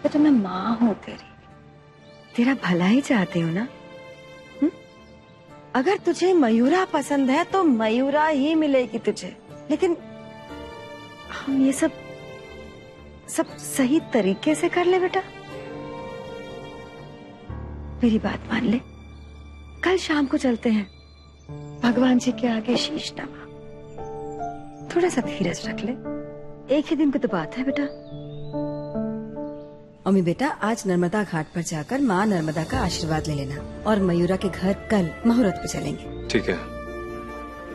बेटा मैं माँ हूँ तेरी, तेरा भला ही चाहती हूँ ना। अगर तुझे मयूरा पसंद है तो मयूरा ही मिलेगी तुझे, लेकिन हम ये सब सही तरीके से कर ले बेटा। मेरी बात मान ले, कल शाम को चलते हैं, भगवान जी के आगे शीश नवा। थोड़ा सा धीरज रख ले, एक ही दिन की तो बात है बेटा। अम्मी बेटा, आज नर्मदा घाट पर जाकर माँ नर्मदा का आशीर्वाद ले लेना और मयूरा के घर कल मुहूर्त पे चलेंगे। ठीक है,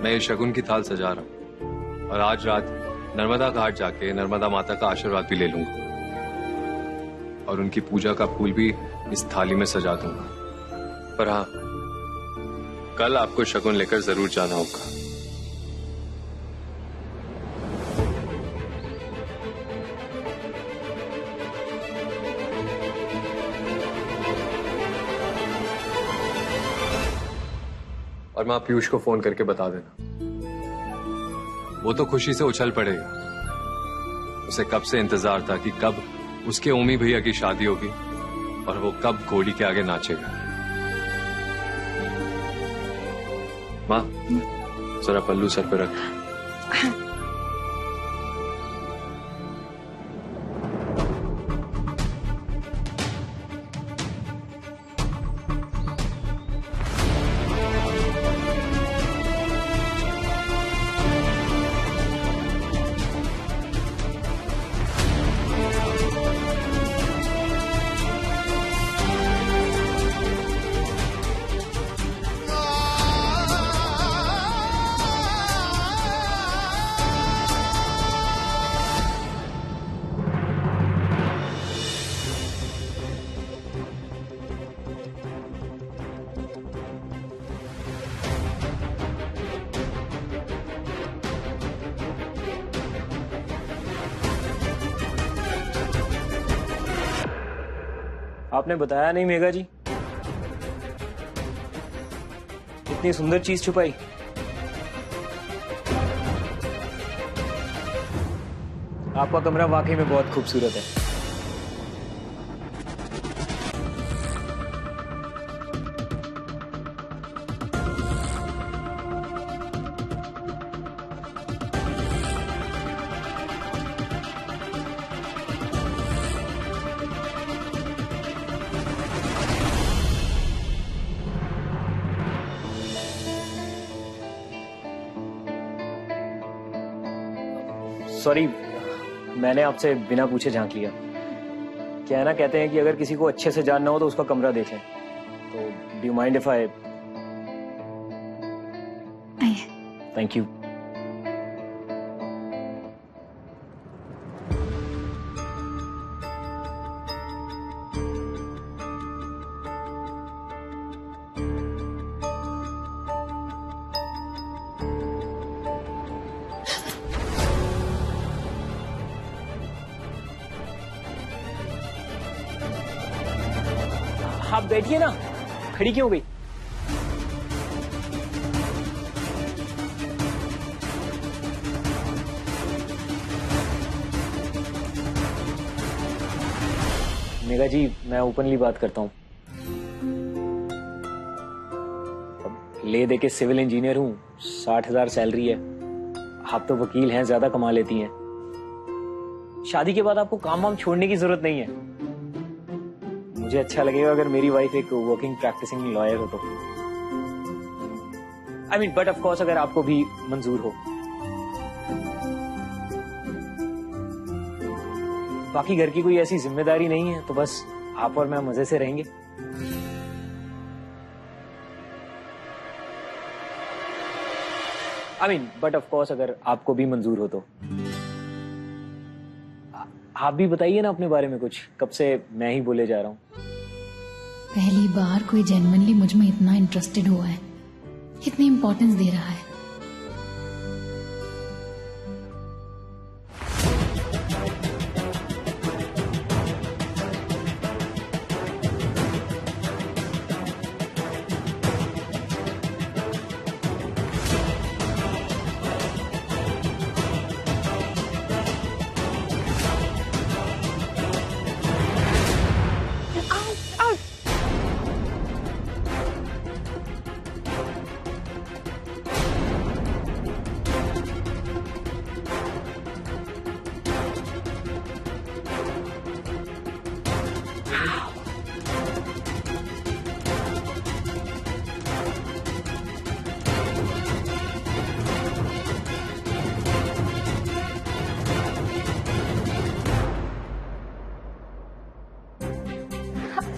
मैं ये शगुन की थाल सजा रहा हूँ और आज रात नर्मदा घाट जाके नर्मदा माता का आशीर्वाद भी ले लूंगा और उनकी पूजा का फूल भी इस थाली में सजा दूंगा। पर हाँ, कल आपको शगुन लेकर जरूर जाना होगा। और मां पीयूष को फोन करके बता देना, वो तो खुशी से उछल पड़ेगा। उसे कब से इंतजार था कि कब उसके ओमी भैया की शादी होगी और वो कब घोड़ी के आगे नाचेगा। मां, जरा पल्लू सर पे रख। आपने बताया नहीं मेघा जी, इतनी सुंदर चीज छुपाई। आपका कमरा वाकई में बहुत खूबसूरत है। सॉरी, मैंने आपसे बिना पूछे झांक लिया। क्या है ना, कहते हैं कि अगर किसी को अच्छे से जानना हो तो उसका कमरा देख लें। तो do you mind if I? Thank you. आप बैठिए ना, खड़ी क्यों हो गई? मेघा जी, मैं ओपनली बात करता हूं। अब ले दे के सिविल इंजीनियर हूं, 60,000 सैलरी है। आप तो वकील हैं, ज्यादा कमा लेती हैं। शादी के बाद आपको काम वाम छोड़ने की जरूरत नहीं है। मुझे अच्छा लगेगा अगर मेरी वाइफ एक वर्किंग प्रैक्टिसिंग लॉयर हो तो। I mean, but of course अगर आपको भी मंजूर हो। बाकी घर की कोई ऐसी जिम्मेदारी नहीं है, तो बस आप और मैं मजे से रहेंगे। I mean, but of course अगर आपको भी मंजूर हो तो। आप भी बताइए ना अपने बारे में कुछ, कब से मैं ही बोले जा रहा हूँ। पहली बार कोई जेन्युइनली मुझ में इतना इंटरेस्टेड हुआ है, इतनी इंपॉर्टेंस दे रहा है।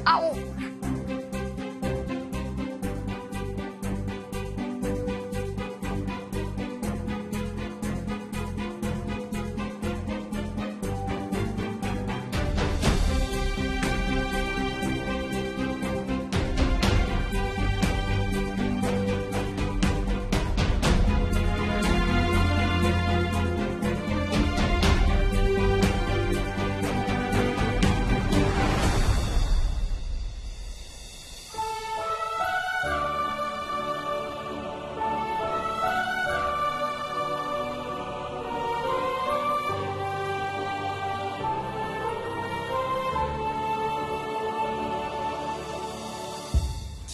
आओ।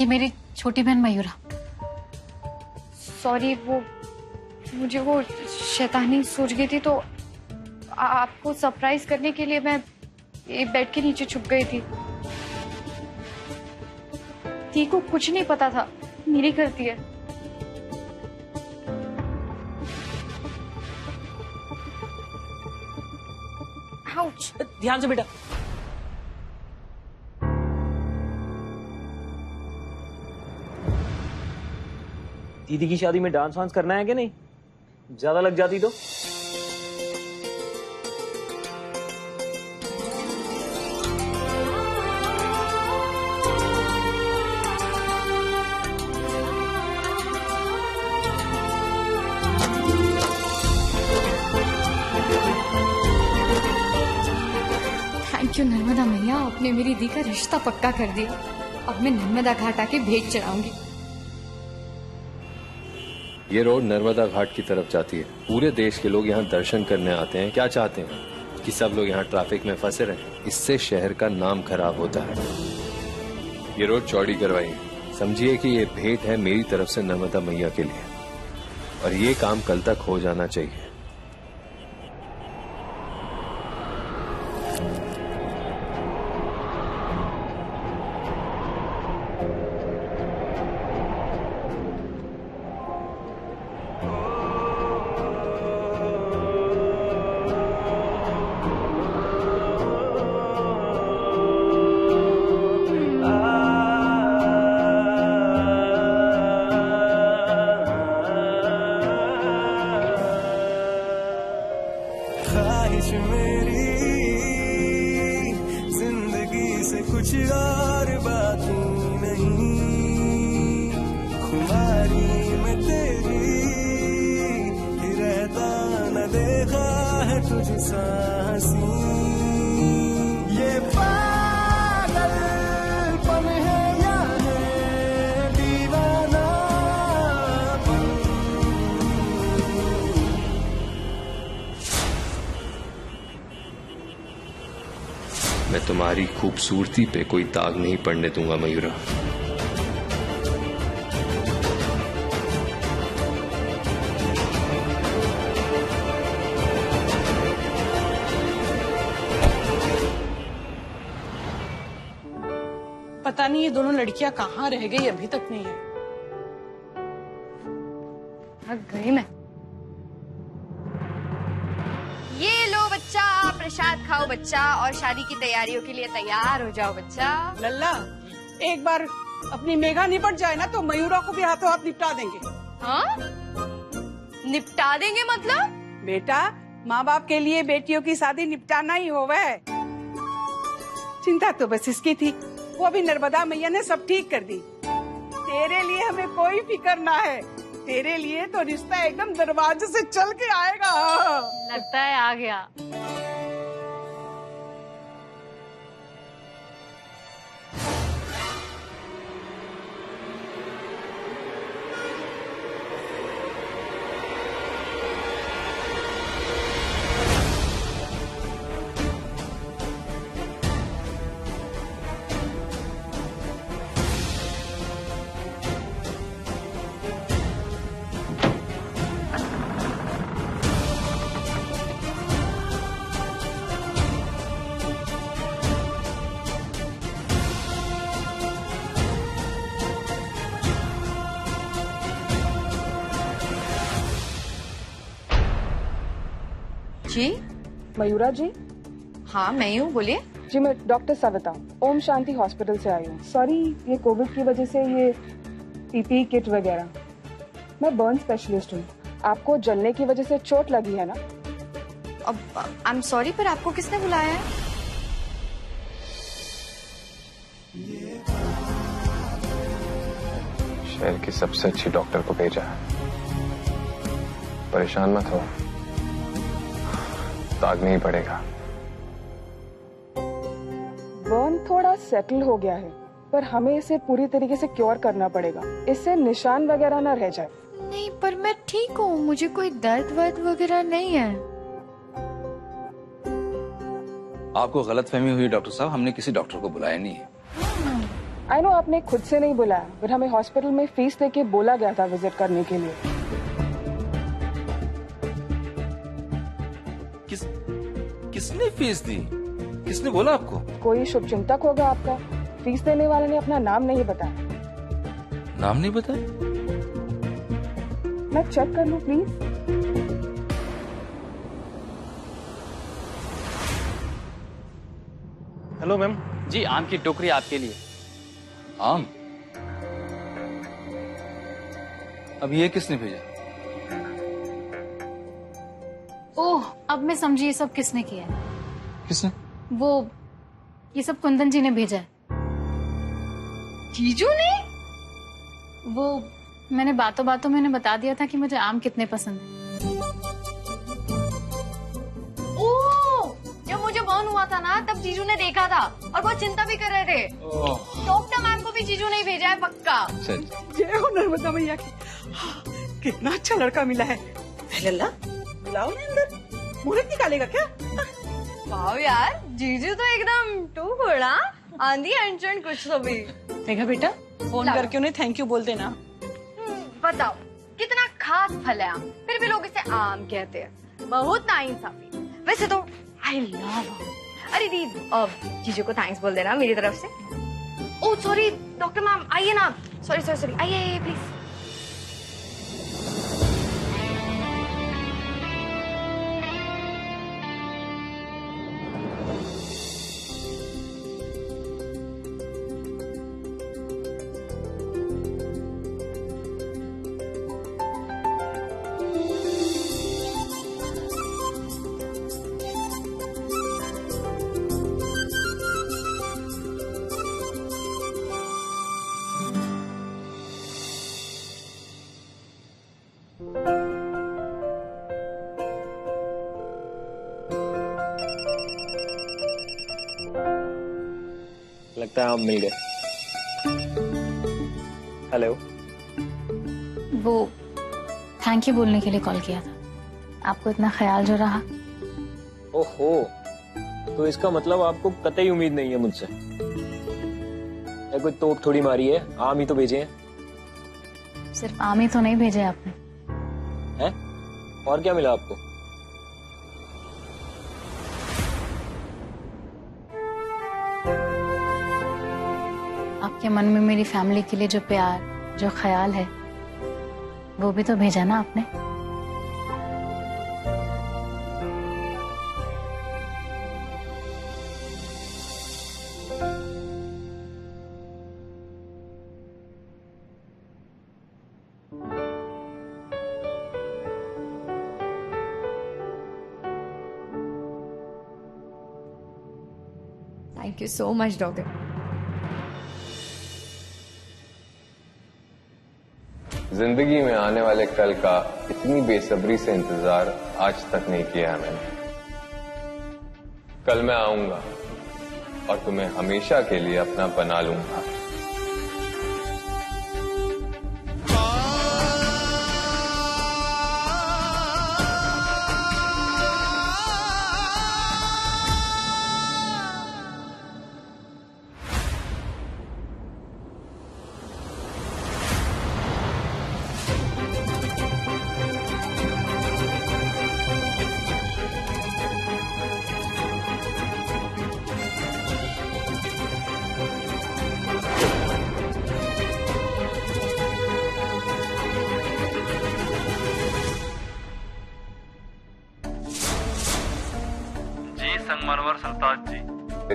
ये मेरी छोटी बहन मयूरा। सॉरी, वो मुझे वो शैतानी सूझ गई थी, तो आपको सरप्राइज करने के लिए मैं एक बेड के नीचे छुप गई थी। ती को कुछ नहीं पता था, मेरी गलती है। आउच। ध्यान से बेटा। दीदी की शादी में डांस वांस करना है कि नहीं? ज्यादा लग जाती तो। थैंक यू नर्मदा मैया, आपने मेरी दी का रिश्ता पक्का कर दिया। अब मैं नर्मदा घाट आके भेंट चढ़ाऊंगी। ये रोड नर्मदा घाट की तरफ जाती है। पूरे देश के लोग यहाँ दर्शन करने आते हैं। क्या चाहते हैं कि सब लोग यहाँ ट्रैफिक में फंसे रहें? इससे शहर का नाम खराब होता है। ये रोड चौड़ी करवाई, समझिए कि ये भेंट है मेरी तरफ से नर्मदा मैया के लिए, और ये काम कल तक हो जाना चाहिए। ख्वाहिश मेरी जिंदगी से कुछ और बाकी नहीं, खुमारी में तेरी ही रहता न देखा है तुझ सासी। ये पागलपन है या है दीवानापन? मैं तुम्हारी खूबसूरती पे कोई दाग नहीं पड़ने दूंगा मयूरा। पता नहीं ये दोनों लड़कियां कहाँ रह गई, अभी तक नहीं है। थक गई मैं। ये लो बच्चा, प्रसाद खाओ बच्चा, और शादी की तैयारियों के लिए तैयार हो जाओ बच्चा। लल्ला, एक बार अपनी मेघा निपट जाए ना तो मयूरा को भी हाथों हाथ निपटा देंगे। हाँ? निपटा देंगे मतलब? बेटा, माँ बाप के लिए बेटियों की शादी निपटाना ही होवे है। चिंता तो बस इसकी थी, वो भी नर्मदा मैया ने सब ठीक कर दी। तेरे लिए हमें कोई फिक्र ना है, तेरे लिए तो रिश्ता एकदम दरवाजे से चल के आएगा। लगता है आ गया। जी मयूरा जी, हाँ, मैं ही हूँ, बोलिए। जी मैं डॉक्टर सविता ओम शांति हॉस्पिटल से आई हूँ। सॉरी ये कोविड की वजह से ये पीपीई किट वगैरह। मैं बर्न स्पेशलिस्ट हूँ। आपको जलने की वजह से चोट लगी है ना? अब आई एम सॉरी, पर आपको किसने बुलाया है? शहर की सबसे अच्छी डॉक्टर को भेजा है। परेशान मत हो, दाग नहीं पड़ेगा। बर्न थोड़ा सेटल हो गया है, पर हमें इसे पूरी तरीके से क्योर करना पड़ेगा, इससे निशान वगैरह ना रह जाए। नहीं, पर मैं ठीक हूँ, मुझे कोई दर्द वर्द वगैरह नहीं है। आपको गलतफहमी हुई डॉक्टर साहब, हमने किसी डॉक्टर को बुलाया नहीं है। आई नो आपने खुद से नहीं बुलाया, पर हमें हॉस्पिटल में फीस देके बोला गया था विजिट करने के लिए। किसने फीस दी? किसने बोला आपको? कोई शुभचिंतक होगा आपका। फीस देने वाले ने अपना नाम नहीं बताया। नाम नहीं बताया? मैं चेक कर लूं प्लीज? Hello ma'am. जी, आम की टोकरी आपके लिए। आम? अब ये किसने भेजा? ओह, अब मैं समझी ये सब किसने किया है। किसने? वो ये सब कुंदन जी ने भेजा है। जीजू ने? वो मैंने बातों बातों में उन्हें बता दिया था कि मुझे आम कितने पसंद है। ओह, जब मुझे बर्न हुआ था ना तब जीजू ने देखा था और बहुत चिंता भी कर रहे थे। डॉक्टर मैम को भी जीजू ने भेजा है पक्का। जय हो नर्मदा मैया की। हाँ, कितना अच्छा लड़का मिला है। लल्ला बुलाओ ना अंदर, मुहूर्त निकालेगा क्या? वाह यार, जीजू तो एकदम टू घोड़ा आंधी एंचन कुछ तो भी। देखा बेटा, फोन करके उन्हें थैंक यू बोल देना। बताओ कितना खास फल है आम, फिर भी लोग इसे आम कहते हैं। बहुत नाइंसाफी। वैसे तो आई लव आम। अरे दीदी, अब जीजू को थैंक्स बोल देना मेरी तरफ से। ओह सॉरी डॉक्टर मैम, आइए ना। सॉरी सॉरी सॉरी, आइए प्लीज। लगता है आप मिल गए। हेलो। वो थैंक यू बोलने के लिए कॉल किया था। आपको इतना ख्याल जो रहा। ओहो, तो इसका मतलब आपको कतई उम्मीद नहीं है मुझसे। या कोई तोप थोड़ी मारी है, आम ही तो भेजे हैं। सिर्फ आम ही तो नहीं भेजे आपने। हैं? और क्या मिला आपको? आपके मन में मेरी फैमिली के लिए जो प्यार, जो ख्याल है, वो भी तो भेजा ना आपने। Thank you so much doctor. जिंदगी में आने वाले कल का इतनी बेसब्री से इंतजार आज तक नहीं किया है मैंने। कल मैं आऊंगा और तुम्हें हमेशा के लिए अपना बना लूंगा।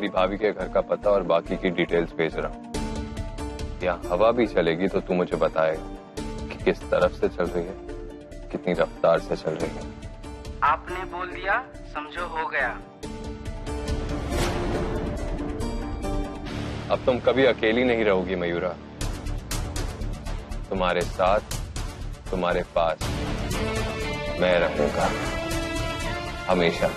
तेरी भाभी के घर का पता और बाकी की डिटेल्स भेज रहा हूँ। यहाँ हवा भी चलेगी तो तू मुझे बताएगा कि किस तरफ से चल रही है, कितनी रफ्तार से चल रही है। आपने बोल दिया, समझो हो गया। अब तुम कभी अकेली नहीं रहोगी मयूरा। तुम्हारे साथ, तुम्हारे पास मैं रहूंगा हमेशा।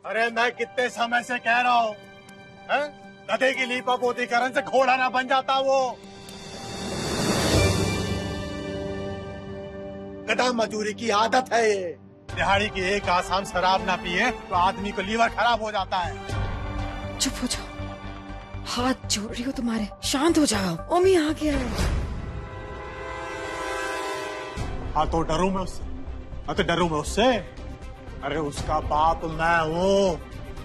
अरे मैं कितने समय से कह रहा हूँ, गधे की लीपा पोती करन से घोड़ा ना बन जाता वो। गधा मजदूरी की आदत है ये। दिहाड़ी की एक आसाम शराब ना पिए तो आदमी को लीवर खराब हो जाता है। चुप हो जाओ, हाथ जोड़ रही हो तुम्हारे, शांत हो जाओ। ओमी आ गया है। हाँ तो डरूं मैं उससे? हाँ तो डरूं मैं उससे? अरे उसका बाप मैं हूँ,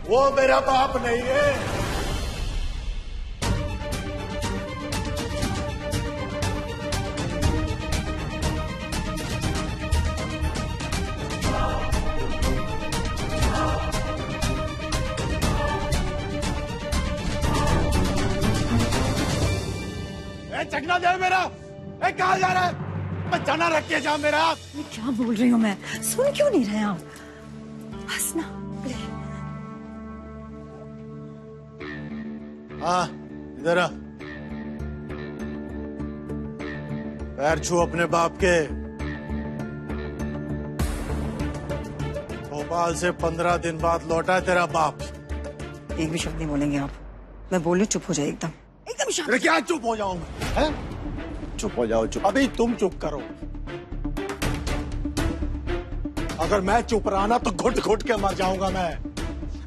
वो मेरा बाप नहीं है। चकना दे मेरा। कहाँ जा रहा है? मैं चना रख के जा मेरा। क्या बोल रही हूँ मैं? सुन क्यों नहीं रहे आप? बस ना। हाँ इधर आ। पैर छू अपने बाप के। भोपाल से 15 दिन बाद लौटा है तेरा बाप। एक भी शब्द नहीं बोलेंगे आप। मैं बोल रही हूँ, चुप हो जाए एकदम एकदम शांत। अरे क्या चुप हो जाऊंगा? चुप हो जाओ, चुप। अभी तुम चुप करो। अगर मैं चुप रहा ना तो घुट घुट के मर जाऊंगा मैं।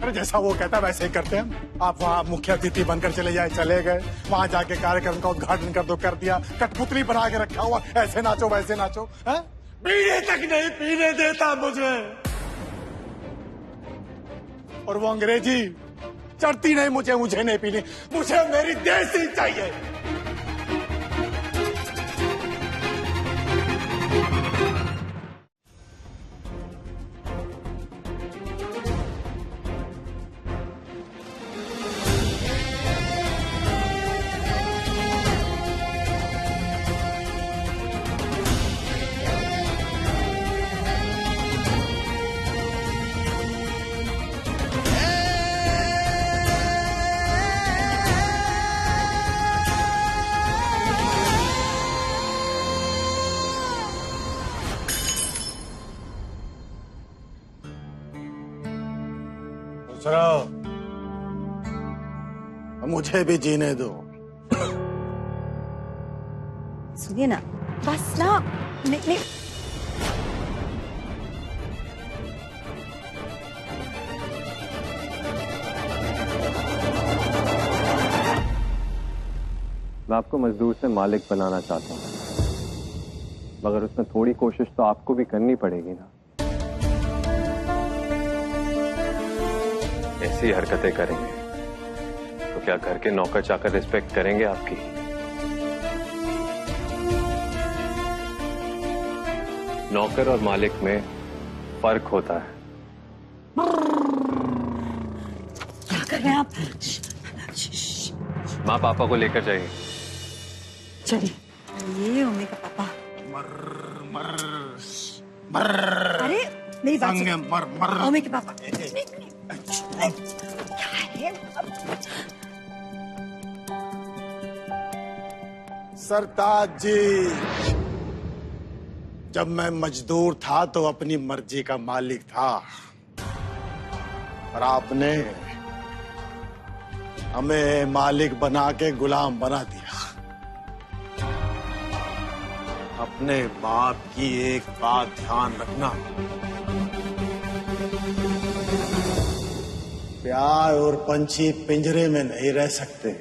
अरे जैसा वो कहता है वैसे ही करते हैं। आप वहाँ मुख्य अतिथि बनकर चले जाए, चले गए। वहां जाके कार्यक्रम का उद्घाटन कर दो, कर दिया। कठपुतली बना के रखा हुआ, ऐसे नाचो वैसे नाचो। पीने तक नहीं पीने देता मुझे। और वो अंग्रेजी चढ़ती नहीं मुझे, मुझे नहीं पीनी, मुझे मेरी देसी चाहिए। मुझे भी जीने दो। सुनिए ना, बस ना। नहीं। मैं आपको मजदूर से मालिक बनाना चाहता हूँ, मगर उसमें थोड़ी कोशिश तो आपको भी करनी पड़ेगी ना। ऐसी हरकतें करेंगे तो क्या घर के नौकर चाकर रिस्पेक्ट करेंगे आपकी? नौकर और मालिक में फर्क होता है। क्या कर रहे हैं आप? माँ पापा को लेकर जाइए। चलिए। ये ओमी का पापा। मर। अरे मेरी बात संगे मर मर। ओमी के पापा। क्या है? सरताज जी, जब मैं मजदूर था तो अपनी मर्जी का मालिक था, और आपने हमें मालिक बना के गुलाम बना दिया। अपने बाप की एक बात ध्यान रखना, प्यार और पंछी पिंजरे में नहीं रह सकते।